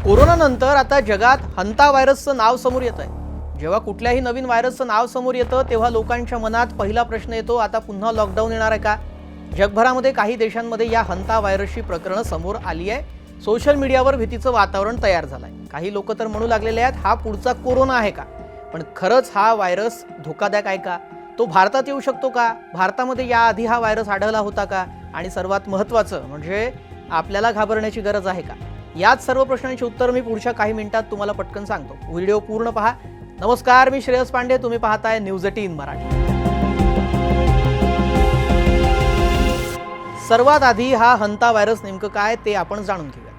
कोरोनानंतर आता जगात हंता व्हायरसचं नाव समोर येत आहे। जेव्हा कुठल्याही नवीन व्हायरसचं नाव समोर येतं तेव्हा लोकांच्या मनात पहिला प्रश्न येतो, आता पुन्हा लॉकडाऊन येणार आहे का? जगभरामध्ये काही देशांमध्ये या हंता व्हायरसची प्रकरणं समोर आली आहे। सोशल मीडियावर भीतीचं वातावरण तयार झालंय। काही लोक तर म्हणू लागलेले आहेत हा पुढचा कोरोना आहे का? पण खरंच हा व्हायरस धोकादायक आहे का? तो भारतात येऊ शकतो का? भारतामध्ये याआधी हा व्हायरस आढळला होता का? आणि सर्वात महत्त्वाचं म्हणजे आपल्याला घाबरण्याची गरज आहे का? याच सर्व प्रश्नांची उत्तर मी पुढच्या काही मिनिटात तुम्हाला पटकन सांगतो। व्हिडिओ पूर्ण पहा। नमस्कार, मी श्रेयस पांडे, तुम्ही पाहताय न्यूज 18 मराठी। सर्वात आधी हा हंता व्हायरस नेमकं काय ते आपण जाणून घेऊया।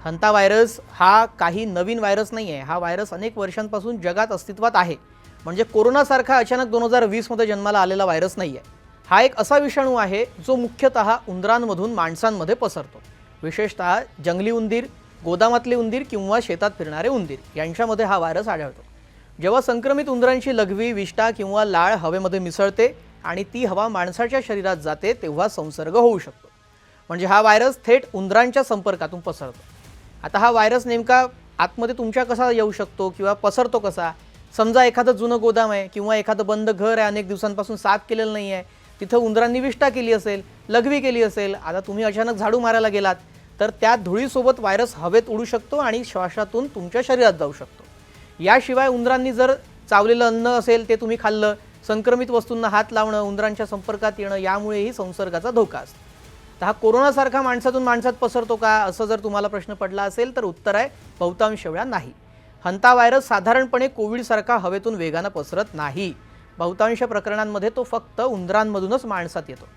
हंता व्हायरस हा काही नवीन व्हायरस नाही आहे। हा व्हायरस अनेक वर्षांपासून जगात अस्तित्वात आहे। म्हणजे कोरोनासारखा अचानक 2020 मध्ये जन्माला आलेला व्हायरस नाही आहे। हा एक असा विषाणू आहे जो मुख्यतः उंदरांमधून माणसांमध्ये पसरतो। विशेषतः जंगली उंदीर, गोदामातले उंदीर किंवा शेतात फिरणारे उंदीर यांच्यामध्ये हा व्हायरस आढळतो। जेव्हा संक्रमित उंदरांची लघवी, विष्ठा किंवा लाळ हवेमध्ये मिसळते आणि ती हवा माणसाच्या शरीरात जाते तेव्हा संसर्ग होऊ शकतो। म्हणजे हा व्हायरस थेट उंदरांच्या संपर्कातून पसरतो। आता हा व्हायरस नेमका आतमध्ये तुमच्या कसा येऊ शकतो किंवा पसरतो कसा? समजा एखादं जुनं गोदाम आहे किंवा एखादं बंद घर आहे, अनेक दिवसांपासून साफ केलेलं नाही आहे, तिथं उंदरांनी विष्ठा केली असेल, लघवी केली असेल, आता तुम्ही अचानक झाडू मारायला गेलात तर त्या धुळीसोबत व्हायरस हवेत उडू शकतो आणि श्वासातून तुमच्या शरीरात जाऊ शकतो। याशिवाय उंदरांनी जर चावलेलं अन्न असेल ते तुम्ही खाल्लं, संक्रमित वस्तूंना हात लावणं, उंदरांच्या संपर्कात येणं यामुळेही संसर्गाचा धोका असतो। तर हा कोरोनासारखा माणसातून माणसात पसरतो का, असं जर तुम्हाला प्रश्न पडला असेल तर उत्तर आहे बहुतांश वेळा नाही। हंता व्हायरस साधारणपणे कोविडसारखा हवेतून वेगानं पसरत नाही। बहुतांश प्रकरणांमध्ये तो फक्त उंदरांमधूनच माणसात येतो।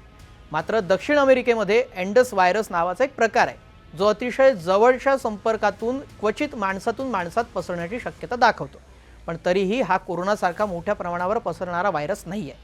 मात्र दक्षिण अमेरिकेमध्ये एंडस व्हायरस नावाचा एक प्रकार आहे जो अतिशय जवळच्या संपर्कातून क्वचित माणसातून माणसात पसरण्याची शक्यता दाखवतो। पण तरीही हा कोरोनासारखा मोठ्या प्रमाणावर पसरणारा व्हायरस नाही आहे।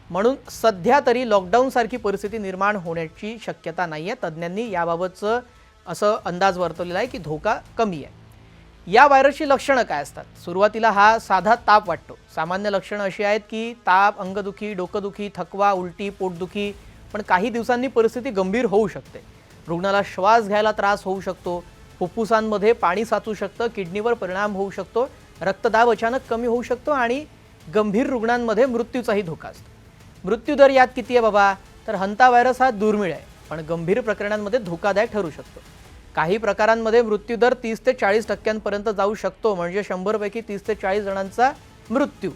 म्हणून सध्या तरी लॉकडाऊनसारखी परिस्थिती निर्माण होण्याची शक्यता नाही आहे। तज्ज्ञांनी याबाबतचं असं अंदाज वर्तवलेला आहे की धोका कमी आहे। या व्हायरसची लक्षणं काय असतात? सुरुवातीला हा साधा ताप वाटतो। सामान्य लक्षणं अशी आहेत की ताप, अंगदुखी, डोकंदुखी, थकवा, उलटी, पोटदुखी, पण काही दिवसांनी परिस्थिती गंभीर होऊ शकते। रुग्णाला श्वास घ्यायला त्रास होऊ शकतो, फुफ्फुसांमध्ये पाणी साचू शकतं, किडनीवर परिणाम होऊ शकतो, रक्तदाब अचानक कमी होऊ शकतो आणि गंभीर रुग्णांमध्ये मृत्यूचाही धोका असतो। मृत्यूदर यात किती आहे बाबा? तर हंता व्हायरस हा दुर्मिळ आहे, पण गंभीर प्रकरणांमध्ये धोकादायक ठरू शकतो। काही प्रकारांमध्ये मृत्यूदर 30 ते 40% जाऊ शकतो, म्हणजे 100 पैकी 30 ते 40 जणांचा मृत्यू।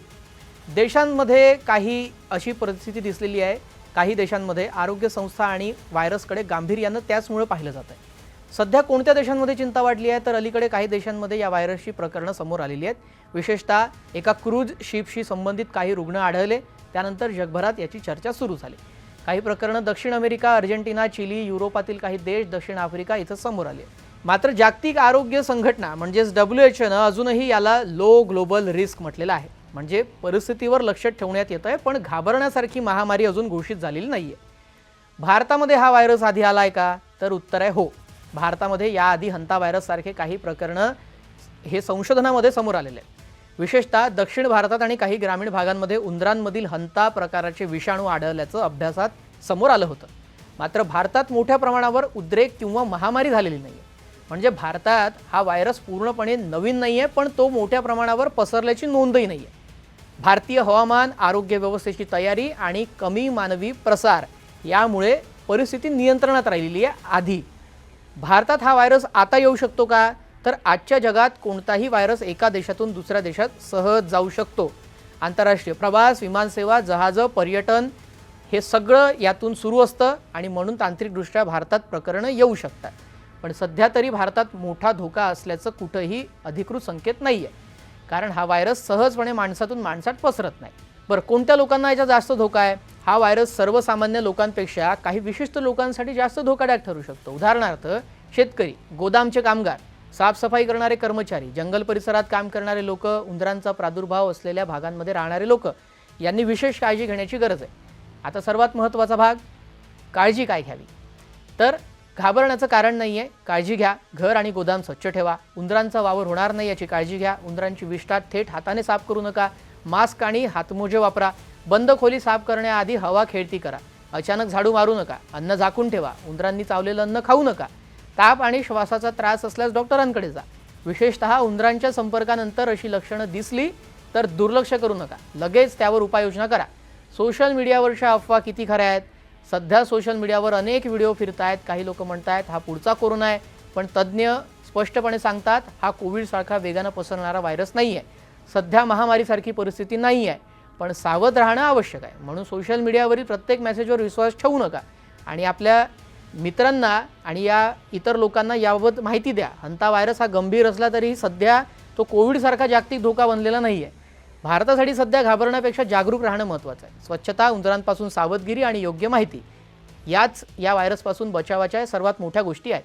देशांमध्ये काही अशी परिस्थिती दिसलेली आहे। काही देशांमध्ये आरोग्य संस्था आणि व्हायरसकडे गांभीर्यानं त्याचमुळे पाहिलं जात आहे। सध्या कोणत्या देशांमध्ये चिंता वाढली आहे? तर अलीकडे काही देशांमध्ये या व्हायरसची प्रकरणं समोर आलेली आहेत। विशेषतः एका क्रूज शिपशी संबंधित काही रुग्ण आढळले, त्यानंतर जगभरात याची चर्चा सुरू झाली। काही प्रकरणं दक्षिण अमेरिका, अर्जेंटिना, चिली, युरोपातील काही देश, दक्षिण आफ्रिका इथं समोर आले। मात्र जागतिक आरोग्य संघटना म्हणजेच WHO अजूनही याला लो ग्लोबल रिस्क म्हटलेलं आहे। म्हणजे परिस्थितीवर लक्ष ठेवण्यात येत आहे, पण घाबरण्यासारखी महामारी अजून घोषित झालेली नाहीये। भारतामध्ये हा व्हायरस आधी आलाय का? तर उत्तर आहे हो। भारतामध्ये याआधी हंता व्हायरस सारखे काही प्रकरणं हे संशोधनामध्ये समोर आलेले आहेत। विशेषतः दक्षिण भारतात आणि काही ग्रामीण भागांमध्ये उंदरांमधील हंता प्रकाराचे विषाणू आढळल्याचं अभ्यासात समोर आलं होतं। मात्र भारतात मोठ्या प्रमाणावर उद्रेक किंवा महामारी झालेली नाहीये। म्हणजे भारतात हा व्हायरस पूर्णपणे नवीन नाहीये, पण तो मोठ्या प्रमाणावर पसरल्याची नोंदही नाहीये। भारतीय हवामान, आरोग्य व्यवस्थेची तयारी आणि कमी मानवी प्रसार यामुळे परिस्थिती नियंत्रणात राहिलेली आहे आधी। भारतात हा व्हायरस आता येऊ शकतो का? तर आजच्या जगात कोणताही व्हायरस एका देशातून दुसऱ्या देशात सहज जाऊ शकतो। आंतरराष्ट्रीय प्रवास, विमानसेवा, जहाजं, पर्यटन हे सगळं यातून सुरू असतं आणि म्हणून तांत्रिकदृष्ट्या भारतात प्रकरणं येऊ शकतात। पण सध्या तरी भारतात मोठा धोका असल्याचं कुठंही अधिकृत संकेत नाही आहे, कारण हा व्हायरस सहजपणे माणसातून माणसात पसरत नाही। बरं, कोणत्या लोकांना याचा जास्त धोका आहे? हा व्हायरस सर्वसामान्य लोकांपेक्षा काही विशिष्ट लोकांसाठी जास्त धोकादायक ठरू शकतो। उदाहरणार्थ शेतकरी, गोदामचे कामगार, साफसफाई करणारे कर्मचारी, जंगल परिसरात काम करणारे लोक, उंदरांचा प्रादुर्भाव असलेल्या भागांमध्ये राहणारे लोक यांनी विशेष काळजी घेण्याची गरज आहे। आता सर्वात महत्त्वाचा भाग, काळजी काय घ्यावी? तर घाबरण्याचं कारण नाहीये, काळजी घ्या। घर आणि गोदाम स्वच्छ ठेवा, उंदरांचा वावर होणार नाही याची काळजी घ्या, उंदरांची विष्ठा थेट हाताने साफ करू नका, मास्क आणि हातमोजे वापरा, बंद खोली साफ करण्याआधी हवा खेळती करा, अचानक झाडू मारू नका, अन्न झाकून ठेवा, उंदरांनी चावलेलं अन्न खाऊ नका, ताप आणि श्वासाचा त्रास असल्यास डॉक्टरांकडे जा, विशेषतः उंदरांच्या संपर्कानंतर अशी लक्षणं दिसली तर दुर्लक्ष करू नका, लगेच त्यावर उपाययोजना करा. सोशल मीडियावरच्या अफवा किती खऱ्या आहेत? सध्या सोशल मीडियावर अनेक व्हिडिओ फिरतायत. काही लोक म्हणतायत हा पुढचा कोरोना आहे, पण तज्ज्ञ स्पष्टपणे सांगतात हा कोविडसारखा वेगानं पसरणारा व्हायरस नाही आहे. सध्या महामारीसारखी परिस्थिती नाही आहे, पण सावध राहणं आवश्यक आहे. म्हणून सोशल मीडियावरील प्रत्येक मेसेजवर विश्वास ठेवू नका आणि आपल्या मित्रांना आणि या इतर लोकांना याबाबत माहिती द्या. हंता व्हायरस हा गंभीर असला तरी सध्या तो कोविडसारखा जागतिक धोका बनलेला नाही आहे. भारतासाठी सध्या घाबरण्यापेक्षा जागरूक राहणं महत्त्वाचं आहे. स्वच्छता, उंदरांपासून सावधगिरी आणि योग्य माहिती याच या व्हायरसपासून बचावाच्या सर्वात मोठ्या गोष्टी आहेत.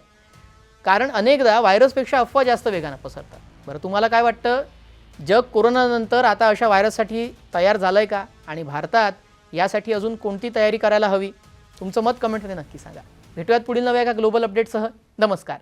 कारण अनेकदा व्हायरसपेक्षा अफवा जास्त वेगानं पसरतात. बरं, तुम्हाला काय वाटतं? जग कोरोनानंतर आता अशा व्हायरससाठी तयार झालं आहे का? आणि भारतात यासाठी अजून कोणती तयारी करायला हवी? तुमचं मत कमेंटमध्ये नक्की सांगा. भेटूयात पुढील नव्या एका ग्लोबल अपडेटसह. नमस्कार.